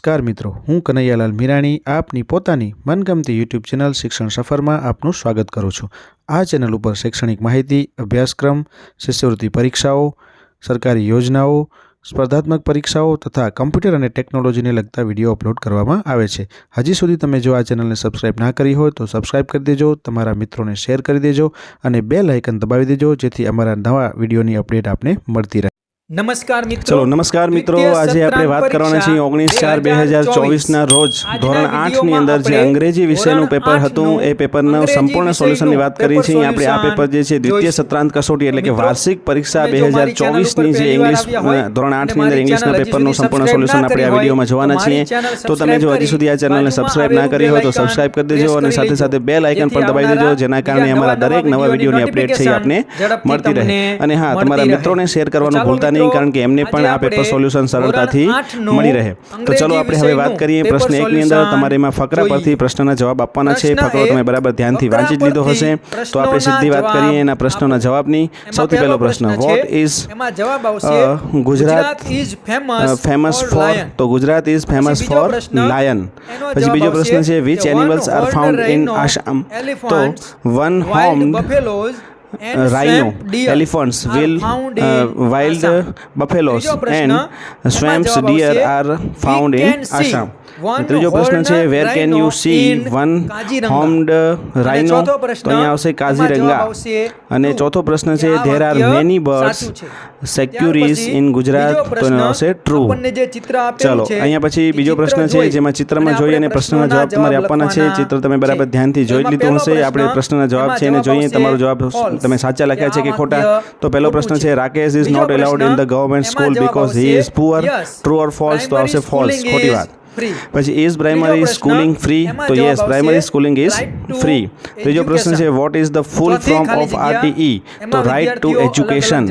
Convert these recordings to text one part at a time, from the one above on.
નમસ્કાર મિત્રો, હું કનૈયાલાલ મીરાણી આપની પોતાની મનગમતી યુટ્યુબ ચેનલ શિક્ષણ સફરમાં આપનું સ્વાગત કરું છું। આ ચેનલ ઉપર શૈક્ષણિક માહિતી, અભ્યાસક્રમ, શિષ્યવૃત્તિ પરીક્ષાઓ, સરકારી યોજનાઓ, સ્પર્ધાત્મક પરીક્ષાઓ તથા કમ્પ્યુટર અને ટેકનોલોજીને લગતા વિડીયો અપલોડ કરવામાં આવે છે। હજી સુધી તમે જો આ ચેનલને સબસ્ક્રાઇબ ના કરી હોય તો સબસ્ક્રાઇબ કરી દેજો, તમારા મિત્રોને શેર કરી દેજો અને બેલ આઇકન દબાવી દેજો જેથી અમારા નવા વિડીયોની અપડેટ આપને મળતી રહે। નમસ્કાર મિત્રો, ચલો નમસ્કાર મિત્રો, આજે આપણે વાત કરવાના છીએ 19/4/2024 ના રોજ ધોરણ 8 ની અંદર જે અંગ્રેજી વિષયનું પેપર હતું એ પેપરનું સંપૂર્ણ સોલ્યુશનની વાત કરી છે। આપણે આ પેપર જે છે દ્વિતીય સત્રાંત કસોટી એટલે કે વાર્ષિક પરીક્ષા 2024 ની જે ઇંગ્લિશ ધોરણ 8 ની અંદર ઇંગ્લિશના પેપરનું સંપૂર્ણ સોલ્યુશન આપણે આ વિડીયોમાં જોવાના છીએ। તો તમે જો હજી સુધી આ ચેનલને સબસ્ક્રાઇબ ના કરી હોય તો સબસ્ક્રાઇબ કરી દેજો અને સાથે સાથે બેલ આઇકન પણ દબાવી દેજો જેના કારણે અમારા દરેક નવા વિડીયોની અપડેટ છે એ આપને મળતી રહે। અને હા, તમારા મિત્રોને શેર કરવાનું ભૂલતા નહીં કારણ કે એમને પણ આ પેપર સોલ્યુશન સરળતાથી મળી રહે। તો ચલો આપણે હવે વાત કરીએ પ્રશ્ન 1 ની અંદર તમારે એમાં ફકરા પરથી પ્રશ્નના જવાબ આપવાના છે। ફકરો તમે બરાબર ધ્યાનથી વાંચી જ લીધો હશે તો આપણે સીધી વાત કરીએ એના પ્રશ્નોના જવાબની। સૌથી પહેલો પ્રશ્ન, what is Gujarat famous for? તો Gujarat is famous for lion. પછી બીજો પ્રશ્ન છે, which animals are found in Assam? તો one horned rhino, elephants, wild buffaloes and swamps deer are found in Assam। ત્રીજો પ્રશ્ન છે, where can you see one horned rhino? તો અહીંયા આવશે કાઝીરંગા। અને ચોથો પ્રશ્ન છે, there are many birds sanctuaries in Gujarat? તો એનો આવશે ટ્રુ। ચલો અહીંયા પછી બીજો પ્રશ્ન છે જેમાં ચિત્રમાં જોઈ અને પ્રશ્નના જવાબ તમારે આપવાના છે। ચિત્ર તમે બરાબર ધ્યાનથી જોઈ લીધું હશે। આપણે પ્રશ્નના જવાબ છે એને જોઈએ તમારો જવાબ તમે સાચા લખ્યા છે કે ખોટા। તો પહેલો પ્રશ્ન છે, Rakesh is not allowed in the government school because he is poor? True or false? તો આવશે ફોલ્સ, ખોટી વાત। પછી ઇઝ પ્રાઇમરી સ્કૂલિંગ ફ્રી? તો yes, primary schooling is free. ત્રીજો પ્રશ્ન છે, what is the full form of RTE? તો રાઇટ ટુ એજ્યુકેશન।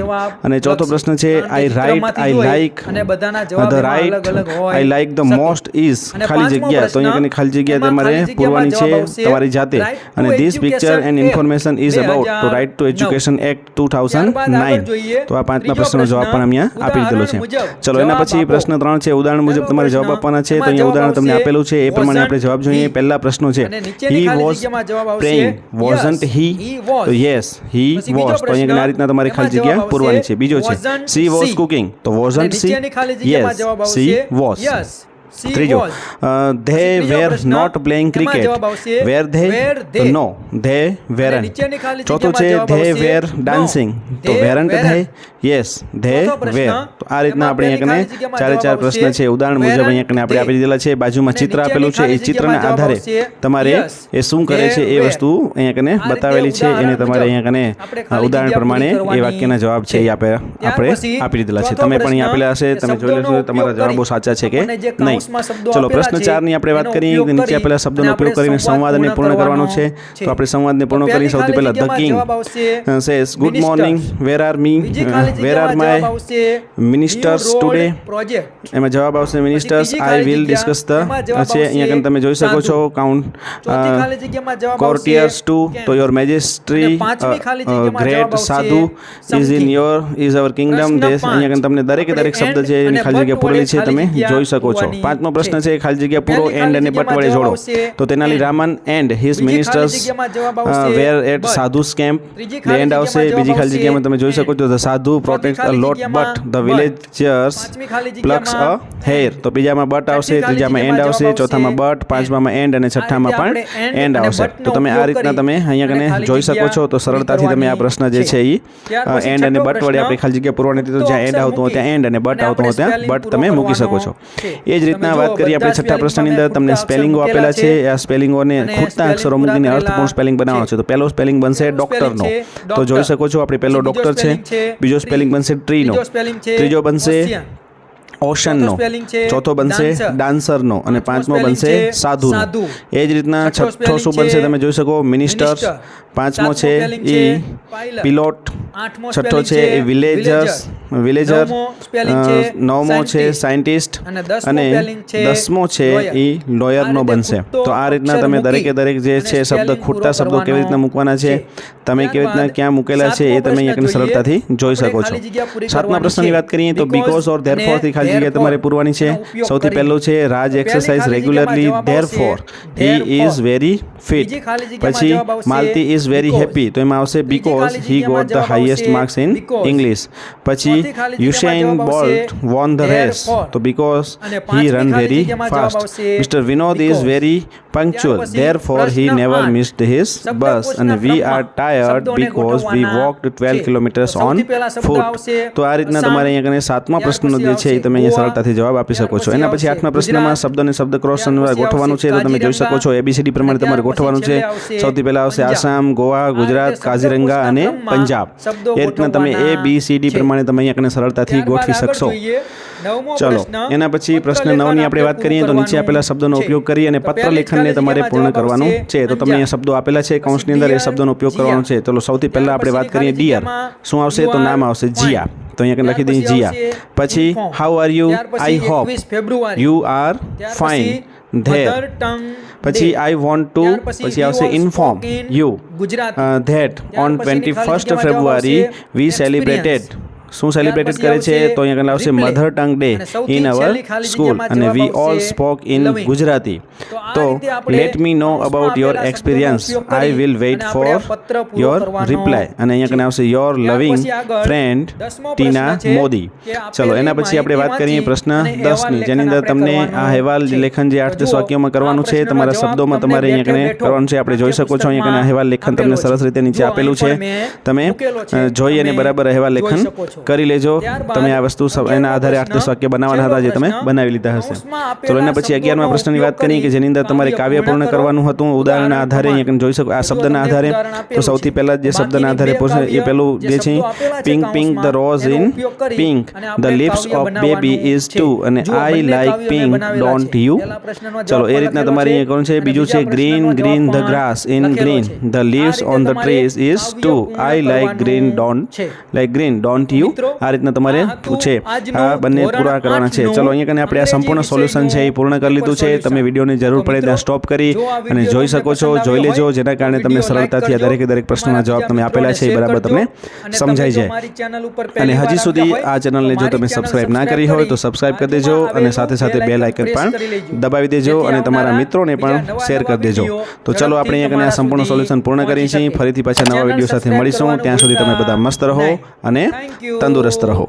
અને ચોથો પ્રશ્ન છે, I write I like the write I like the most is ખાલી જગ્યા? તો અહીંયા ખાલી જગ્યા તમારે પૂરવાની છે તમારી જાતે। અને this picture and information is about? તો રાઇટ ટુ એજ્યુકેશન એક્ટ 2009। તો આ પાંચમા પ્રશ્નનો જવાબ પણ અહીંયા આપી દીધેલો છે। ચલો એના પછી પ્રશ્ન 3 છે, ઉદાહરણ મુજબ તમારે જવાબ આપવાના છે। અહીંયા ઉદાહરણ તમને આપેલું છે એ પ્રમાણે આપણે જવાબ જોઈએ। પહેલા પ્રશ્નો છે, he was praying, wasn't he? તો યસ, હી વોઝ। તો અહીંયા આ રીતના તમારી ખાલી જગ્યા પૂરવાની છે। બીજો છે, સી વોઝ કુકિંગ? તો wasn't she? Yes, she was. ત્રીજો, they were not playing cricket? Were they? તો નો, ધે વેરન્ટ। ચોથું છે, ધે વેર ડાન્સિંગ? તો weren't they? Yes, they were. તો આ રીતના આપણે અહીંયા ચારે ચાર પ્રશ્ન છે ઉદાહરણ મુજબ અહીંયા આપણે આપી દીધેલા છે। બાજુમાં ચિત્ર આપેલું છે, એ ચિત્રના આધારે તમારે એ શું કરે છે એ વસ્તુ અહીંયા બતાવેલી છે, એને તમારે અહીંયા ઉદાહરણ પ્રમાણે એ વાક્યના જવાબ છે એ આપણે આપી દીધેલા છે। તમે પણ અહીંયા આપેલા હશે, તમે જોઈ લેશો તમારા જવાબો સાચા છે કે નહીં। ચલો પ્રશ્ન 4 ની આપણે વાત કરીએ। નીચે આપેલા શબ્દોનો ઉપયોગ કરીને સંવાદને પૂર્ણ કરવાનો છે। તો આપણે સંવાદને પૂર્ણ કરી સૌથી પહેલા the king says good morning, where are me, where are my ministers today? એમાં જવાબ આવશે ministers I will discuss the છે। અહીંયા તમે જોઈ શકો છો, કાઉન્ટ કોર્ટિયર્સ ટુ? તો યોર મેજેસ્ટ્રી ગ્રેટ સાધુ is in your is our kingdom દેશ? અહીંયા તમને દરેકે દરેક શબ્દ છે એની ખાલી જગ્યા પૂરેલી છે, તમે જોઈ શકો છો। પાંચમો પ્રશ્ન છે, ખાલી જગ્યા પૂરો એન્ડ અને બટ વડે જોડો? તો Tenali Raman and his ministers were at sadhu's camp? The end આવશે। બીજી ખાલી જગ્યામાં તમે જોઈ શકો છો, ધ સાધુ protect a lot but the villagers પ્લક્સ a hair? તો બીજામાં બટ આવશે, ત્રીજામાં એન્ડ આવશે, ચોથામાં બટ, પાંચમામાં એન્ડ અને છઠ્ઠામાં પણ એન્ડ આવશે। તો તમે આ રીતના તમે અહીંયા કને જોઈ શકો છો। તો સરળતાથી તમે આ પ્રશ્ન જે છે એ એન્ડ અને બટ વડે આપણે ખાલી જગ્યા પૂરવાની હતી, તો જ્યાં એન્ડ આવતું હોય ત્યાં એન્ડ અને બટ આવતું હોય ત્યાં બટ તમે મૂકી શકો છો। એ જ રીતના વાત કરીએ આપણે છઠ્ઠા પ્રશ્નની અંદર તમને સ્પેલિંગો આપેલા છે। આ સ્પેલિંગોને ખૂટતા અક્ષરો મૂકીને અર્થપૂર્ણ સ્પેલિંગ બનાવવાનો છે। તો પહેલો સ્પેલિંગ બનશે ડોક્ટરનો, તો જોઈ શકો છો આપણે પહેલો ડોક્ટર છે। બીજો સ્પેલિંગ બનશે ટ્રીનો, ત્રીજો બનશે ઓશનનો, ચોથો બનશે ડાન્સરનો અને પાંચમો બનશે સાધુનો। એ જ રીતના છઠ્ઠો શું બનશે તમે જોઈ શકો, મિનિસ્ટર્સ। પાંચમો છે એ પિલોટ, છઠ્ઠો છે એ વિલેજર, નવમો છે સાયન્ટિસ્ટ અને 10મો છે એ લોયરનો બનશે. તો આ રીતના તમે દરેકે દરેક જે છે શબ્દ, ખૂટતા શબ્દો કેવી રીતના મૂકવાના છે, તમે કેવી રીતના ક્યાં મૂકેલા છે એ તમે અહીંયા સરળતાથી જોઈ શકો છો. 7મા પ્રશ્નની વાત કરીએ તો બીકોઝ ઓર ધેરફોર થી ખાલી જગ્યા તમારે પૂરવાની છે. સૌથી પહેલું છે Raj exercise regularly therefore he is very fit. પછી માલતી ઇઝ વેરી હેપી, તો એમાં આવશે because he got the highest marks in English. પછી Usain Bolt won the race, તો because he run very fast. Mister Vinod is very punctual, therefore he never missed his bus. અને we are tired because we walked 12 kilometers on foot. તો આ રીતના તમારે અહીંયા કને 7મા પ્રશ્નનો જે છે એ તમે અહીંયા સરળતાથી જવાબ આપી શકો છો. એના પછી 8મા પ્રશ્નમાં શબ્દને શબ્દ ક્રોસ ગોઠવવાનું છે, તો તમે જોઈ શકો છો એબીસીડી પ્રમાણે તમારે ગોઠવવાનું છે. સૌથી પહેલા આવશે આસામ, ગોવા, ગુજરાત, કાઝીરંગા અને પંજાબ. એ રીતના તમે ABCD પ્રમાણે તમે અહીંયા કને સરળતાથી ગોઠવી શકશો. ચલો એના પછી પ્રશ્ન 9ની આપણે વાત કરીએ તો નીચે આપેલા શબ્દોનો ઉપયોગ કરી અને પત્ર લેખનને તમારે પૂર્ણ કરવાનું છે. તો તમને અહીંયા શબ્દો આપેલા છે કૌંસની અંદર, એ શબ્દોનો ઉપયોગ કરવાનો છે. ચલો સૌથી પહેલા આપણે વાત કરીએ ડિયર. શું આવશે? તો નામ આવશે જિયા, તો અહીંયા લખી દઈએ જિયા. પછી how are you? I hope you are fine there. પછી આઈ વોન્ટ ટુ, પછી આવશે inform you that on 21st February we celebrated. શું સેલિબ્રેટેડ કરે છે? તો અહીંયા આવશે mother tongue day in our school અને we all spoke in Gujarati. તો let me know about your experience, I will wait for your reply. અને અહીંયા આવશે યોર લવિંગ ફ્રેન્ડ ટીના મોદી. ચલો એના પછી આપણે વાત કરીએ પ્રશ્ન 10ની, જેની અંદર તમને આ અહેવાલ લેખન જે 8-10 વાક્યોમાં કરવાનું છે, તમારા શબ્દોમાં તમારે અહીંયા કરવાનું છે. આપણે જોઈ શકો છો અહીંયા અહેવાલ લેખન તમને સરસ રીતે નીચે આપેલું છે. તમે જોઈ અને બરાબર અહેવાલ લેખન કરી લેજો. તમે આ વસ્તુ એના આધારે 8-10 વાક્ય બનાવવાના હતા જે તમે બનાવી લીધા હશે. ચલો એના પછી 11મા પ્રશ્નની વાત કરીએ કે જેની અંદર તમારે કાવ્ય પૂર્ણ કરવાનું હતું. ઉદાહરણના આધારે અહીંયા જોઈ શકો આ શબ્દના આધારે. તો સૌથી પહેલા જે શબ્દના આધારે પૂછે એ પેલું જે છે pink pink the rose in pink, the lips of baby is too અને I like pink don't you. ચલો એ રીતના તમારે અહીંયા કરવાનું છે. બીજું છે green green the grass in green, the leaves on the trees is too, I like green don't you. આ રીતના તમારે છે આ બંને પૂરા કરવાના છે. ચલો અહીંયા કને આપણે આ સંપૂર્ણ સોલ્યુશન છે એ પૂર્ણ કરી લીધું છે. તમે વિડીયોની જરૂર પડે ત્યાં સ્ટોપ કરી અને જોઈ શકો છો, જોઈ લેજો, જેના કારણે તમને સરળતાથી આ દરેકે દરેક પ્રશ્નોના જવાબ તમે આપેલા છે એ બરાબર તમને સમજાઈ જાય. અને હજી સુધી આ ચેનલને જો તમે સબસ્ક્રાઇબ ના કરી હોય તો સબસ્ક્રાઇબ કરી દેજો અને સાથે સાથે બેલ આઇકન પણ દબાવી દેજો અને તમારા મિત્રોને પણ શેર કરી દેજો. તો ચલો આપણે અહીંયા કને આ સંપૂર્ણ સોલ્યુશન પૂર્ણ કરીએ છીએ. ફરીથી પાછા નવા વિડીયો સાથે મળીશું. ત્યાં સુધી તમે બધા મસ્ત રહો અને તંદુરસ્ત રહો.